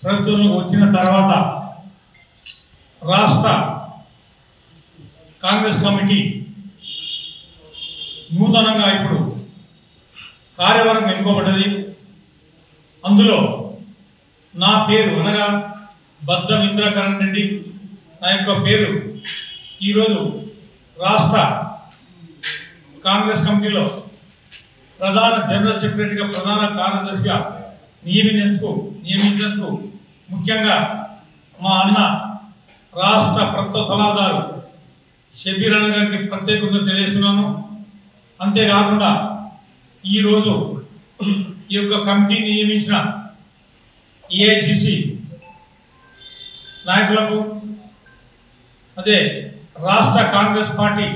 ప్రభుత్వం వచ్చిన తర్వాత రాష్ట్ర కాంగ్రెస్ కమిటీ నూతనంగా ఇప్పుడు కార్యవర్గం ఎన్నుకోబడ్డది. అందులో నా పేరు అనగా బద్దం ఇంద్రకరణ్ రెడ్డి నా యొక్క పేరు ఈరోజు రాష్ట్ర కాంగ్రెస్ కమిటీలో ప్రధాన జనరల్ సెక్రటరీగా ప్రధాన కార్యదర్శిగా నియమించేందుకు ముఖ్యంగా మా అన్న రాష్ట్ర ప్రభుత్వ సలహాదారు షబీర్ అన్న గారికి ప్రత్యేకంగా తెలియజేస్తున్నాను. అంతేకాకుండా ఈరోజు ఈ యొక్క కమిటీని నియమించిన ఏఐసిసి నాయకులకు, అదే రాష్ట్ర కాంగ్రెస్ పార్టీ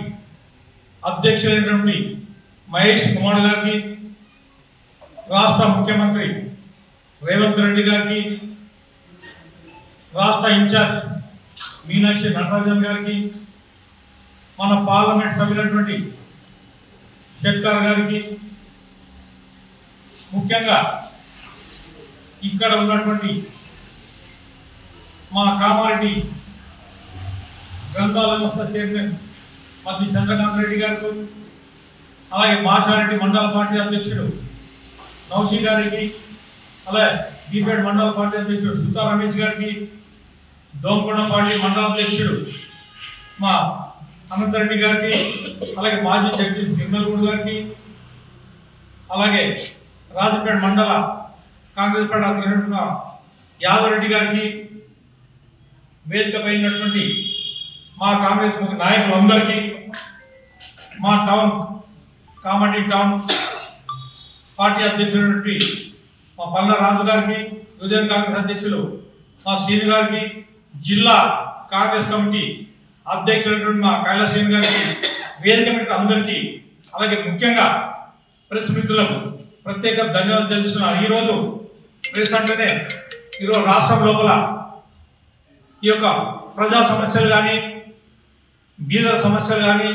అధ్యక్షులైనటువంటి మహేష్ కుమార్ గారికి, రాష్ట్ర ముఖ్యమంత్రి రేవంత్ రెడ్డి గారికి, రాష్ట్ర ఇన్ఛార్జ్ మీనాక్షి నటరాజన్ గారికి, మన పార్లమెంట్ సభ్యులైనటువంటి షెట్కర్ గారికి, ముఖ్యంగా ఇక్కడ ఉన్నటువంటి మా కామారెడ్డి గ్రంథాలయ సంస్థ చైర్మన్ మద్ది చంద్రకాంత్ రెడ్డి గారికి, అలాగే మాచారెడ్డి మండల పార్టీ అధ్యక్షుడు నౌషి గారికి, అలాగే బీపేట్ మండల పార్టీ అధ్యక్షుడు సుతా రమేష్ గారికి, దోమకొండ పార్టీ మండల అధ్యక్షుడు మా అనంతరెడ్డి గారికి, అలాగే మాజీ జగదీష్ గిన్నెలగూడు గారికి, అలాగే రాజపేట మండల కాంగ్రెస్ పార్టీ అధ్యక్షుడు యాదవ్ రెడ్డి గారికి, వేదికపై ఉన్నటువంటి మా కాంగ్రెస్ నాయకులందరికీ, మా కామారెడ్డి టౌన్ పార్టీ అధ్యక్షుడు మా పల్ల రాజు గారికి, యువజన కాంగ్రెస్ అధ్యక్షులు మా శ్రీను గారికి, జిల్లా కాంగ్రెస్ కమిటీ అధ్యక్షుడు మా కైలాసీన్ గారికి, వేదిక మీద అందరికీ, అలాగే ముఖ్యంగా ప్రెస్ మిత్రులకు ప్రత్యేక ధన్యవాదాలు తెలుస్తున్నాను. ఈరోజు ప్రెస్ అంటేనే ఈరోజు రాష్ట్రం లోపల ఈ యొక్క ప్రజా సమస్యలు కానీ, బీదల సమస్యలు కానీ,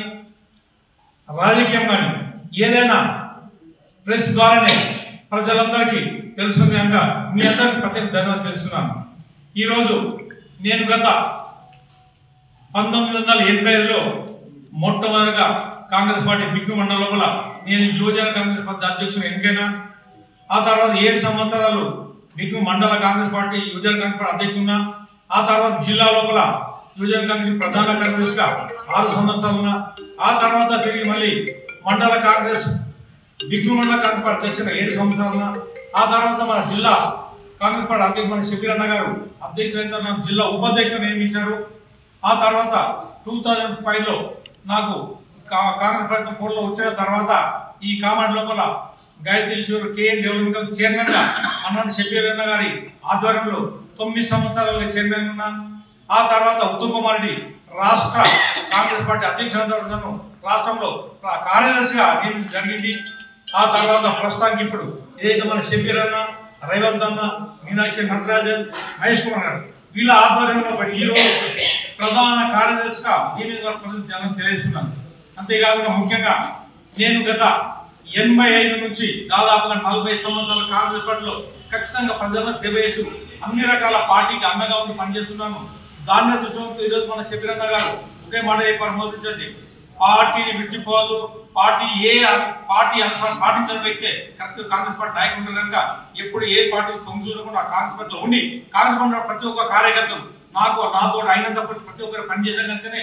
రాజకీయం కానీ ఏదైనా ప్రెస్ ద్వారానే ప్రజలందరికీ తెలుస్తుంది కనుక మీ అందరికీ ప్రత్యేక ధన్యవాదాలు తెలుస్తున్నాను. ఈరోజు నేను గత 1985లో మొట్టమొదటిగా కాంగ్రెస్ పార్టీ బిక్కు మండలం లోపల నేను యువజన కాంగ్రెస్ పార్టీ అధ్యక్షుడు ఎన్నికైనా. ఆ తర్వాత 7 సంవత్సరాలు బిక్కు మండల కాంగ్రెస్ పార్టీ యువజన కాంగ్రెస్ పార్టీ అధ్యక్షుడున్నా. ఆ తర్వాత జిల్లా లోపల యువజన కాంగ్రెస్ ప్రధాన కార్యదర్శిగా 6 సంవత్సరాలున్నా. ఆ తర్వాత తిరిగి మళ్ళీ మండల కాంగ్రెస్ బిక్కు మండల కాంగ్రెస్ పార్టీ అధ్యక్షుడు 7 సంవత్సరాలున్నా. ఆ తర్వాత మన జిల్లా కాంగ్రెస్ పార్టీ అధ్యక్షుడు షబీర్ అన్న గారు అధ్యక్షులైన జిల్లా ఉపాధ్యక్షుడు నియమించారు. ఆ తర్వాత 2005లో నాకు కాంగ్రెస్ పార్టీ పోటీలో వచ్చిన తర్వాత ఈ కామారెడ్డి లోపల Gayatri Eshwar KN development chairman గా అన్న షబీర్ అన్న గారి ఆధ్వర్యంలో 9 సంవత్సరాలుగా చైర్మన్ ఉన్నా. ఆ తర్వాత ఉత్తమ్ కుమార్ రెడ్డి రాష్ట్ర కాంగ్రెస్ పార్టీ అధ్యక్షుడు రాష్ట్రంలో కార్యదర్శిగా నియమించడం జరిగింది. ఆ తర్వాత ప్రస్తుతానికి ఇప్పుడు ఏదైతే మన షబీర్ అన్న, రేవంత్ అన్న, మీనాక్షి నటరాజన్, మహేష్ కుమార్ గారు వీళ్ళ ఆధ్వర్యంలో ఈరోజు ప్రధాన కార్యదర్శిగా జనం తెలియజేస్తున్నాను. అంతేకాకుండా ముఖ్యంగా నేను గత 85 నుంచి దాదాపుగా 40 సంవత్సరాల కాంగ్రెస్ పార్టీలో ఖచ్చితంగా ప్రజలకు సేవ చేస్తూ అన్ని రకాల పార్టీకి అండగా ఉండి పనిచేస్తున్నాను. దాన్ని దృష్టిలో ఈరోజు మన షబీర్ అన్న గారు ఒకే మాట ప్రమోదించండి, పార్టీని విడిచిపోదు, పార్టీ అనుసారం పాటించిన వ్యక్తే కరెక్ట్ కాంగ్రెస్ పార్టీ నాయకుడు కనుక ఎప్పుడు ఏ పార్టీ తొంగి చూడకుండా కాంగ్రెస్ పార్టీలో ఉండి కాంగ్రెస్ పార్టీ ప్రతి ఒక్క కార్యకర్త నాతో అయినంతప్పుడు ప్రతి ఒక్కరు పనిచేసిన కనుకనే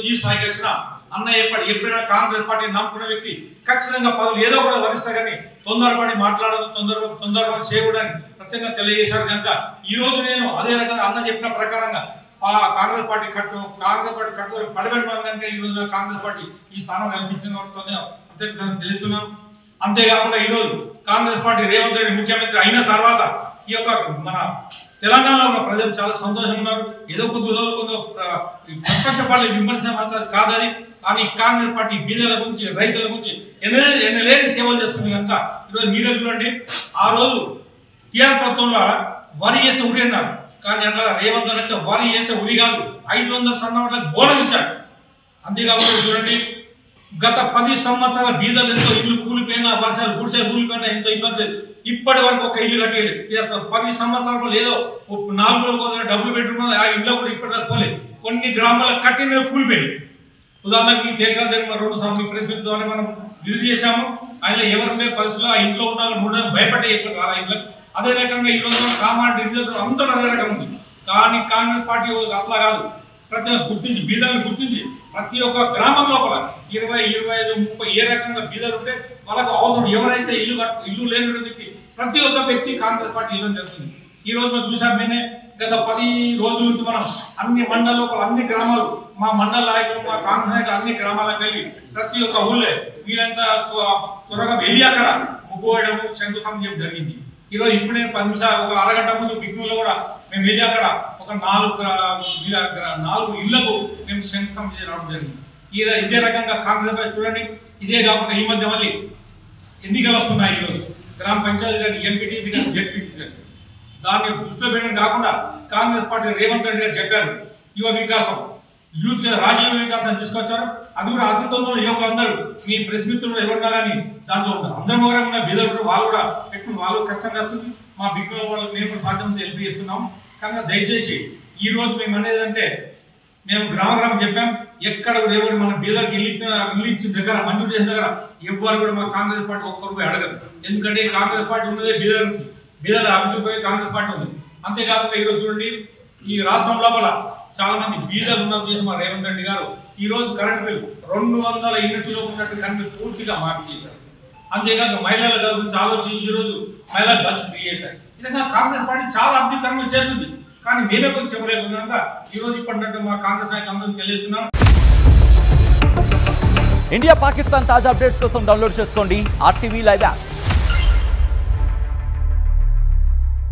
ఈ స్థాయికి వచ్చిన అన్న ఎప్పుడైనా కాంగ్రెస్ పార్టీ నమ్ముకున్న వ్యక్తి ఖచ్చితంగా పదవులు ఏదో కూడా వరిస్తా కానీ తొందరపడి మాట్లాడదు, తొందరపడి చేయకూడదని ప్రత్యేకంగా తెలియజేశారు కనుక ఈ రోజు నేను అదే రకంగా అన్న చెప్పిన ప్రకారంగా కాంగ్రెస్ పార్టీ కట్టుదల పడబెట్టడం కనుక ఈ రోజు కాంగ్రెస్ పార్టీ ఈ స్థానం ప్రత్యేకంగా తెలుస్తున్నాం. అంతేకాకుండా ఈరోజు కాంగ్రెస్ పార్టీ రేవంత్ రెడ్డి ముఖ్యమంత్రి అయిన తర్వాత ఈ యొక్క మన తెలంగాణలో ఉన్న ప్రజలు చాలా సంతోషంగా ఉన్నారు. ఏదో కొద్ది ప్రతిపక్ష పార్టీ విమర్శన కాదని, కానీ కాంగ్రెస్ పార్టీ బీదల గురించి, రైతుల గురించి ఎన్నలేని సేవలు చేస్తుంది కనుక ఈరోజు మీరే చూడండి. ఆ రోజు టీఆర్ ప్రభుత్వంలో వరి చేస్తే ఉరి అన్నారు, కానీ అట్లా రేవంత్ అయితే వరి చేస్తే ఉరి కాదు 500 సన్నవాళ్ళకి బోనస్ ఇచ్చాడు. అంతేకాకుండా చూడండి గత 10 సంవత్సరాల బీదలు ఎంతో ఇల్లు కూలిపోయినా వర్షాలు కూలిపోయినా ఎంతో ఇబ్బంది ఇప్పటి వరకు ఒక ఇల్లు కట్టేయలేదు 10 సంవత్సరాలు ఏదో 4 రోజుల డబ్బులు పెట్టుకున్నది ఆ ఇల్లు కూడా ఇప్పటిదాకా పోలేదు కొన్ని గ్రామాలకు కట్టిన కూలిపోయింది ఉదాహరణకు మీ కేరళ 2 సార్లు ప్రెస్ ద్వారా మనం విజిట్ చేశాము ఆయన ఎవరి పరిస్థితుల్లో ఆ ఇంట్లో ఉన్న భయపడే ఆ ఇంట్లో అదే రకంగా ఈ రోజు కామారెడ్డి రిజర్వ్ అంతా అదే రకం ఉంది కానీ కాంగ్రెస్ పార్టీ అట్లా కాదు ప్రతి గుర్తించి బీదలను గుర్తించి ప్రతి ఒక్క గ్రామం లోపల 20, 25, 30 ఏ రకంగా బీదలు ఉంటే వాళ్ళకు అవసరం ఎవరైతే ఇల్లు లేని వ్యక్తి ప్రతి ఒక్క వ్యక్తి కాంగ్రెస్ పార్టీ ఇల్లు జరుగుతుంది ఈ రోజు మనం చూసాం నేనే గత 10 రోజుల నుంచి మనం అన్ని మండల లోపల అన్ని గ్రామాలు మా మండల నాయకులు మా కాంగ్రెస్ నాయకులు అన్ని గ్రామాలకు వెళ్ళి ప్రతి ఒక్క ఊళ్ళే వీళ్ళంతా త్వరగా వెళ్ళి అక్కడ ముగ్గువేయడం శంకుస్థాపన చేయడం జరిగింది ఈ రోజు ఇప్పుడు నేను 10 నిమిషాలు ఒక అరగంట ముందు బిగ్నూలో కూడా మేము వెళ్ళి అక్కడ ఒక 4 ఇళ్లకు మేము శంకుస్థాపన చేయడం జరిగింది ఇదే రకంగా కాంగ్రెస్ పార్టీ చూడండి ఇదే కాకుండా ఈ మధ్య మళ్ళీ ఎన్నికలు వస్తున్నాయి ఈరోజు గ్రామ పంచాయతీ కానీ ఎంపీటీసీ కానీ జెడ్పీటీసీ కానీ దాన్ని దృష్టిలో పెట్టడం కాకుండా కాంగ్రెస్ పార్టీ రేవంత్ రెడ్డి గారు చెప్పారు యువ వికాసం యూత్ రాజీవ్ వికాసం తీసుకొచ్చారు అది కూడా అతి తొందరలో యువకులందరూ మీ ప్రెస్ మిత్రులు ఎవరున్నా కానీ దాంట్లో ఉంటారు అందరం కూడా ఉన్న బీదలు వాళ్ళు కూడా పెట్టుకుని వాళ్ళు కష్టంగా వస్తుంది మా బిగ్గుల వాళ్ళకి మేము కూడా సాధ్యం హెల్ప్ చేస్తున్నాం కనుక దయచేసి ఈ రోజు మేము అనేది అంటే మేము గ్రామం చెప్పాం ఎక్కడ ఎవరు మన బీదలకు ఇల్లు ఇచ్చిన దగ్గర మంజూరు చేసిన దగ్గర ఎవరు కూడా మా కాంగ్రెస్ పార్టీ ఒక్క రూపాయి అడగదు ఎందుకంటే కాంగ్రెస్ పార్టీ ఉన్నదే బీదల అభివృద్ధి కాంగ్రెస్ పార్టీ ఉంది అంతేకాకుండా ఈరోజు చూడండి ఈ రాష్ట్రం లోపల చాలా మంది బీదలు ఉన్నారు మా రేవంత్ రెడ్డి గారు ఈ రోజు కరెంట్ బిల్ 200 యూనిట్లో ఉన్నట్టు కరెంట్ పూర్తిగా మాఫీ చేశారు అంతేకాదు మహిళల గురించి ఆలోచించి ఈ రోజు మహిళా బస్ ఫ్రీ చేశారు ఇలా కాంగ్రెస్ పార్టీ చాలా అభివృద్ధి కర్మ చేస్తుంది కానీ మేమే కొంచెం చెప్పలేకుండా ఈ రోజు ఇప్పటినట్టు మా కాంగ్రెస్ నాయకులు అందరూ తెలియజేస్తున్నాం ఇండియా పాకిస్తాన్ తాజా అప్డేట్స్ కోసం డౌన్లోడ్ చేసుకోండి RTV లైవ్ యాప్